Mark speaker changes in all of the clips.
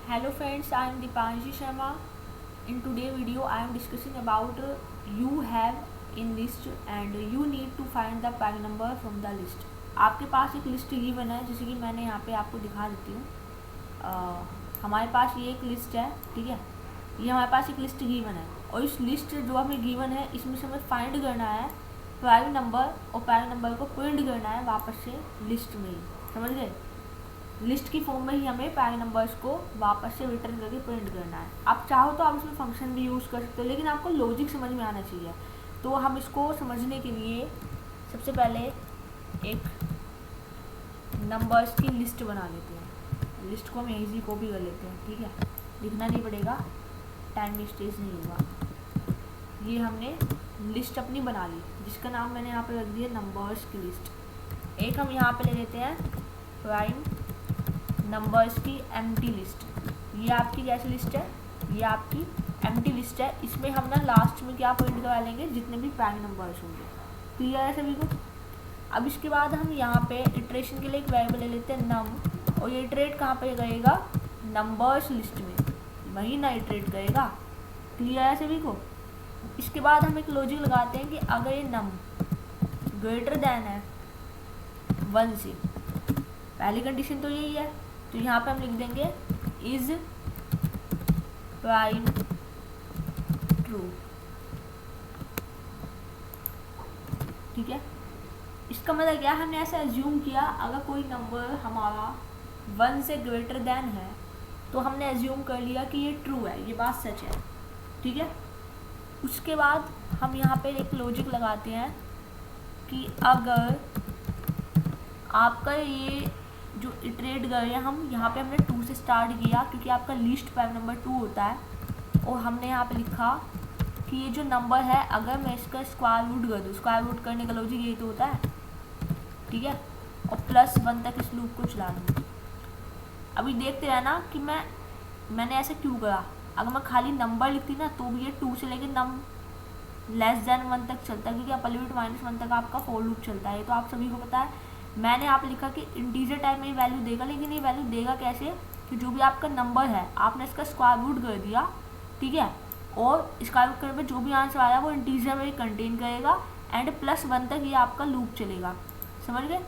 Speaker 1: Hello friends, I am Dipanshi Sharma. In today's video, I am discussing about you have in list and you need to find the prime number from the list. आपके पास एक list given है, जैसे कि मैंने यहाँ पे आपको दिखा देती हूँ। हमारे पास ये एक लिस्ट है, ठीक है। ये हमारे पास एक लिस्ट गिवन है और इस लिस्ट जो हमें गिवन है इसमें से हमें फाइंड करना है प्राइम नंबर और प्राइम नंबर को प्रिंट करना है वापस से लिस्ट में ही, समझ गए। लिस्ट की फॉर्म में ही हमें प्राइम नंबर्स को वापस से रिटर्न करके प्रिंट करना है। आप चाहो तो आप इसमें फंक्शन भी यूज़ कर सकते हो, लेकिन आपको लॉजिक समझ में आना चाहिए। तो हम इसको समझने के लिए सबसे पहले एक नंबर्स की लिस्ट बना लेते हैं। लिस्ट को हम यहीं से कॉपी कर लेते हैं, ठीक है। लिखना नहीं पड़ेगा, टाइम वेस्टेज नहीं होगा। ये हमने लिस्ट अपनी बना ली, जिसका नाम मैंने यहाँ पे रख दिया नंबर्स की लिस्ट। एक हम यहाँ पे ले लेते हैं प्राइम नंबर्स की एम्प्टी लिस्ट। ये आपकी कैसी लिस्ट है? ये आपकी एम्प्टी लिस्ट है। इसमें हम ना लास्ट में क्या प्रिंट करवा लेंगे, जितने भी प्राइम नंबर्स होंगे। क्लियर है सभी को? अब इसके बाद हम यहाँ पे इटरेशन के लिए एक वेरिएबल ले लेते हैं नम, और ये इटरेट कहाँ पे करेगा? नंबर्स लिस्ट में, वही ना इटरेट करेगा। क्लियर है सभी को? इसके बाद हम एक लॉजिक लगाते हैं कि अगर ये नम ग्रेटर देन है 1 से, पहली कंडीशन तो यही है, तो यहाँ पे हम लिख देंगे इज प्राइम ट्रू, ठीक है। इसका मतलब क्या, हमने ऐसा एज्यूम किया अगर कोई नंबर हमारा 1 से ग्रेटर देन है तो हमने एज्यूम कर लिया कि ये ट्रू है, ये बात सच है, ठीक है। उसके बाद हम यहाँ पे एक लॉजिक लगाते हैं कि अगर आपका ये जो इटरेट गए हम यहाँ पे हमने 2 से स्टार्ट किया, क्योंकि आपका लीस्ट प्राइम नंबर 2 होता है, और हमने यहाँ पे लिखा कि ये जो नंबर है अगर मैं इसका स्क्वायर रूट कर दूँ, स्क्वायर रूट करने का लॉजिक यही तो होता है, ठीक है, और +1 तक इस लूप को चला दूँ। अभी देखते हैं ना कि मैंने ऐसे क्यों करा। अगर मैं खाली नंबर लिखती ना तो भी ये 2 से लेकर नम <1 तक चलता है, क्योंकि अपर लिमिट -1 तक आपका फॉर लूप चलता है, तो आप सभी को पता है। मैंने यहाँ पे लिखा कि इंटीजर टाइप में ये वैल्यू देगा, लेकिन ये वैल्यू देगा कैसे कि जो भी आपका नंबर है आपने इसका स्क्वायर रूट कर दिया, ठीक है, और स्क्वायर रूट करने पर जो भी आंसर आया वो इंटीजर में कंटेन करेगा एंड +1 तक ये आपका लूप चलेगा, समझ गए।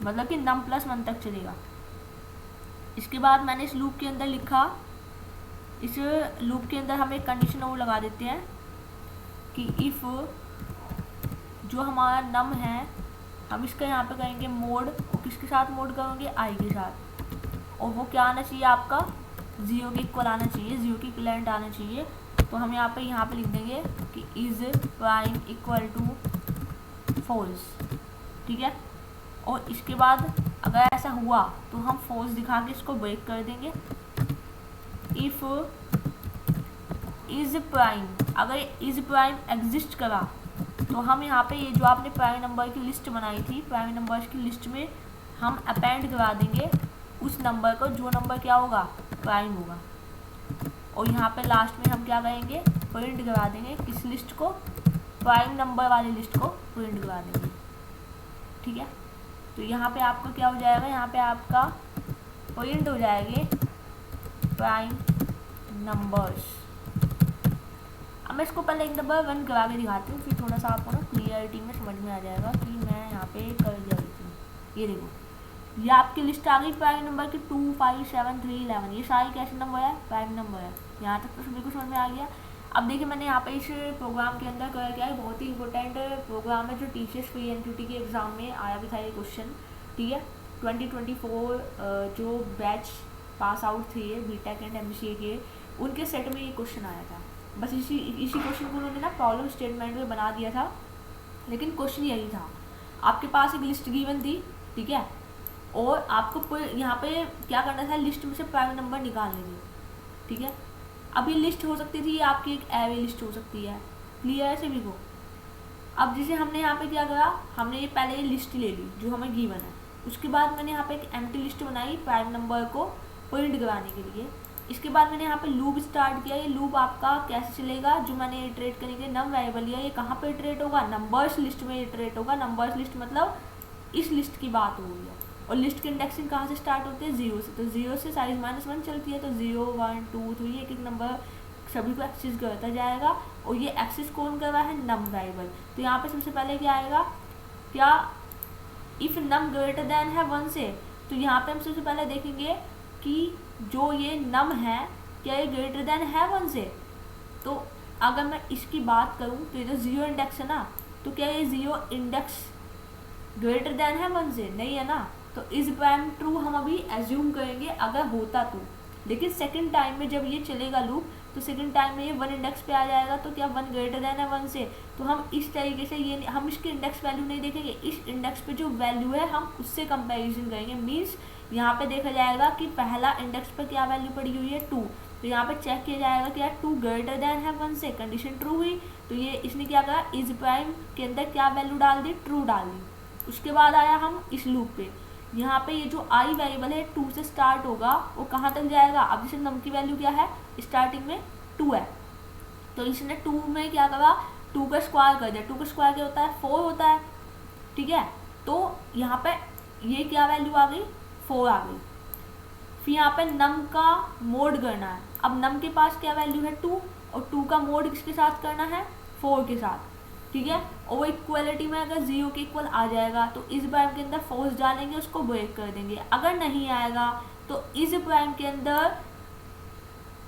Speaker 1: मतलब कि नम +1 तक चलेगा। इसके बाद मैंने इस लूप के अंदर लिखा, इस लूप के अंदर हम एक कंडीशन और लगा देते हैं कि इफ़ जो हमारा नम है हम इसका यहाँ पे करेंगे मोड, और किसके साथ मोड करेंगे? i के साथ, और वो क्या आना चाहिए आपका 0 के इक्वल आना चाहिए, 0 के इक्वलेंट आना चाहिए। तो हम यहाँ पे लिख देंगे कि is prime equal to false, ठीक है। और इसके बाद अगर ऐसा हुआ तो हम फॉल्स दिखा के इसको ब्रेक कर देंगे। इफ इज प्राइम, अगर इज प्राइम एग्जिस्ट करा तो हम यहाँ पे ये जो आपने प्राइम नंबर की लिस्ट बनाई थी, प्राइम नंबर्स की लिस्ट में हम अपेंड करा देंगे उस नंबर को जो नंबर क्या होगा? प्राइम होगा। और यहाँ पे लास्ट में हम क्या करेंगे? प्रिंट करा देंगे किस लिस्ट को? प्राइम नंबर वाली लिस्ट को प्रिंट करा देंगे, ठीक है। तो यहाँ पे आपका क्या हो जाएगा? यहाँ पे आपका प्रिंट हो जाएंगे प्राइम नंबर्स। अब मैं इसको पहले एक दफ़ा रन करा के दिखाती हूँ, फिर थोड़ा सा आपको ना क्लियरिटी में समझ में आ जाएगा कि मैं यहाँ पे कर दिया थी। ये देखो, ये आपकी लिस्ट आ गई प्राइम नंबर की 2, 5, 7, 3, 11। ये सारी कैसे नंबर है? प्राइम नंबर है। यहाँ तक तो सभी को समझ में आ गया। अब देखिए मैंने यहाँ पे इस प्रोग्राम के अंदर क्या है, बहुत ही इंपॉर्टेंट प्रोग्राम है जो टीचर्स फ्री एनक्यूटी के एग्ज़ाम में आया भी था ये क्वेश्चन, ठीक है। 2024 जो बैच पास आउट थे बीटेक एंड MCA के, उनके सेट में ये क्वेश्चन आया था। बस इसी क्वेश्चन को उन्होंने ना प्रॉब्लम स्टेटमेंट में बना दिया था, लेकिन क्वेश्चन यही था। आपके पास एक लिस्ट गिवन थी, ठीक है, और आपको यहाँ पे क्या करना था? लिस्ट में से प्राइम नंबर निकालने थे, ठीक है। अब ये लिस्ट हो सकती थी, आपकी एक एरे लिस्ट हो सकती है। क्लियर है सभी को? अब जैसे हमने यहाँ पे क्या करा, हमने ये पहले ये लिस्ट ले ली जो हमें गिवन है, उसके बाद मैंने यहाँ पे एक एम्प्टी लिस्ट बनाई प्राइम नंबर को प्रिंट कराने के लिए। इसके बाद मैंने यहाँ पे लूप स्टार्ट किया। ये लूप आपका कैसे चलेगा? जो मैंने इटरेट करने के लिए नम वेरिएबल लिया, ये कहाँ पे इटरेट होगा? नंबर्स लिस्ट में इटरेट होगा। नंबर्स लिस्ट मतलब इस लिस्ट की बात हो रही है, और लिस्ट की इंडेक्सिंग कहाँ से स्टार्ट होती है, 0 से, तो 0 से साइज -1 चलती है, तो 0 1 2 3 एक एक नंबर सभी को एक्सेस करता जाएगा। और ये एक्सेस कौन कर रहा है, नम वेरिएबल। तो यहाँ पे सबसे पहले क्या आएगा, क्या इफ नम ग्रेटर देन है 1 से, तो यहाँ पे हम सबसे पहले देखेंगे कि जो ये नम है क्या ये ग्रेटर देन है 1 से। तो अगर मैं इसकी बात करूँ तो ये जो 0 इंडेक्स है ना, तो क्या ये 0 इंडेक्स ग्रेटर देन है 1 से, नहीं है ना। तो इज प्राइम ट्रू हम अभी एज्यूम करेंगे अगर होता तो, लेकिन सेकंड टाइम में जब ये चलेगा लूप, तो सेकंड टाइम में ये 1 इंडेक्स पे आ जाएगा, तो क्या 1 ग्रेटर देन है 1 से। तो हम इस तरीके से ये हम इसकी इंडेक्स वैल्यू नहीं देखेंगे, इस इंडेक्स पे जो वैल्यू है हम उससे कंपैरिजन करेंगे। मीन्स यहाँ पे देखा जाएगा कि पहला इंडेक्स पर क्या वैल्यू पड़ी हुई है 2, तो यहाँ पे चेक किया जाएगा कि यार 2 ग्रेटर देन है 1 से, कंडीशन ट्रू हुई, तो ये इसने क्या करा, इज प्राइम के अंदर क्या वैल्यू डाल दी, ट्रू डाल दी। उसके बाद आया हम इस लूप पे, यहाँ पे ये जो आई वेरिएबल है 2 से स्टार्ट होगा, वो कहाँ तक जाएगा, अब जैसे नम की वैल्यू क्या है, स्टार्टिंग में 2 है, तो इसने 2 में क्या करा, 2 का स्क्वायर कर दिया। 2 का स्क्वायर क्या होता है, 4 होता है, ठीक है। तो यहाँ पे ये क्या वैल्यू आ गई, 4 आ गई। फिर यहाँ पे नम का मोड करना है, अब नम के पास क्या वैल्यू है 2, और 2 का मोड किसके साथ करना है, 4 के साथ, ठीक है। और वो इक्वलिटी में अगर 0 के इक्वल आ जाएगा तो इस प्राइम के अंदर फोर्स डालेंगे, उसको ब्रेक कर देंगे। अगर नहीं आएगा तो इस प्राइम के अंदर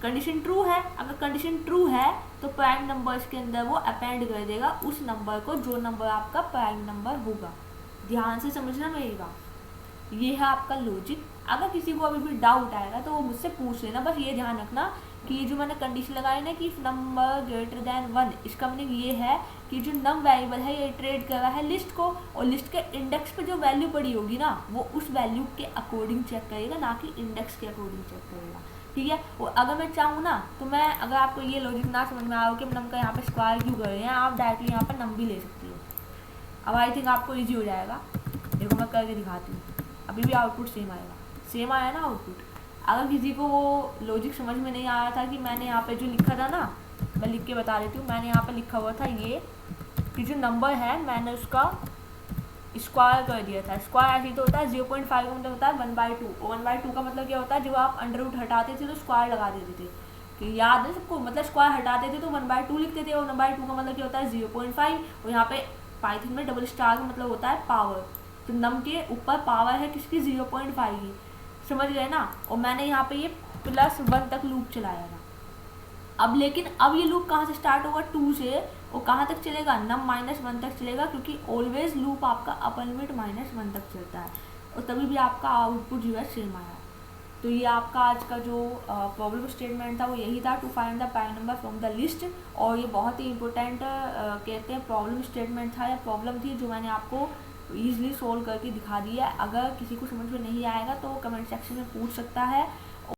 Speaker 1: कंडीशन ट्रू है, अगर कंडीशन ट्रू है तो प्राइम नंबर्स के अंदर वो अपेंड कर देगा उस नंबर को जो नंबर आपका प्राइम नंबर होगा। ध्यान से समझना मेरी बात, ये है आपका लॉजिक। अगर किसी को अभी भी डाउट आएगा तो वो मुझसे पूछ लेना, बस ये ध्यान रखना कि ये जो मैंने कंडीशन लगाई ना कि नंबर ग्रेटर देन 1, इसका मीनिंग ये है कि जो नम वेरिएबल है ये इटरेट कर रहा है लिस्ट को, और लिस्ट के इंडेक्स पे जो वैल्यू पड़ी होगी ना वो उस वैल्यू के अकॉर्डिंग चेक करेगा, ना कि इंडेक्स के अकॉर्डिंग चेक करेगा, ठीक है। और अगर मैं चाहूँ ना तो मैं, अगर आपको ये लॉजिक ना समझ में आया हो कि नम का यहाँ पे स्क्वायर क्यों कर रहे हैं, आप डायरेक्टली यहाँ पर नम भी ले सकती हो। अब आई थिंक आपको ईजी हो जाएगा, देखो मैं करके दिखाती हूँ, अभी भी आउटपुट सेम आएगा, सेम आया ना आउटपुट। अगर किसी को वो लॉजिक समझ में नहीं आया था कि मैंने यहाँ पे जो लिखा था ना, मैं लिख के बता देती हूँ, मैंने यहाँ पे लिखा हुआ था ये कि जो नंबर है मैंने उसका स्क्वायर कर दिया था। स्क्वायर ऐसे तो होता है 0.5 का मतलब होता है 1/2, और 1/2 का मतलब क्या होता है, जब आप अंडर रूट हटाते थे तो स्क्वायर लगा देते थे, कि याद है सबको, मतलब स्क्वायर हटाते थे तो 1/2 लिखते थे, और 1/2 का मतलब क्या होता है 0.5, और यहाँ पे पाइथन में डबल स्टार का मतलब होता है पावर, तो नम के ऊपर पावर है किसकी, 0.5 की, समझ गए ना। और मैंने यहाँ पे ये +1 तक लूप चलाया था। अब लेकिन अब ये लूप कहाँ से स्टार्ट होगा, 2 से, और कहाँ तक चलेगा, नम -1 तक चलेगा, क्योंकि ऑलवेज लूप आपका अपर लिमिट -1 तक चलता है, और तभी भी आपका आउटपुट जो है सेम आया। तो ये आपका आज का जो प्रॉब्लम स्टेटमेंट था वो यही था, to find the prime number from the list. और ये बहुत ही इंपॉर्टेंट कहते हैं प्रॉब्लम स्टेटमेंट था या प्रॉब्लम थी, जो मैंने आपको ईजिली सोल्व करके दिखा दी है। अगर किसी को समझ में नहीं आएगा तो वो कमेंट सेक्शन में पूछ सकता है,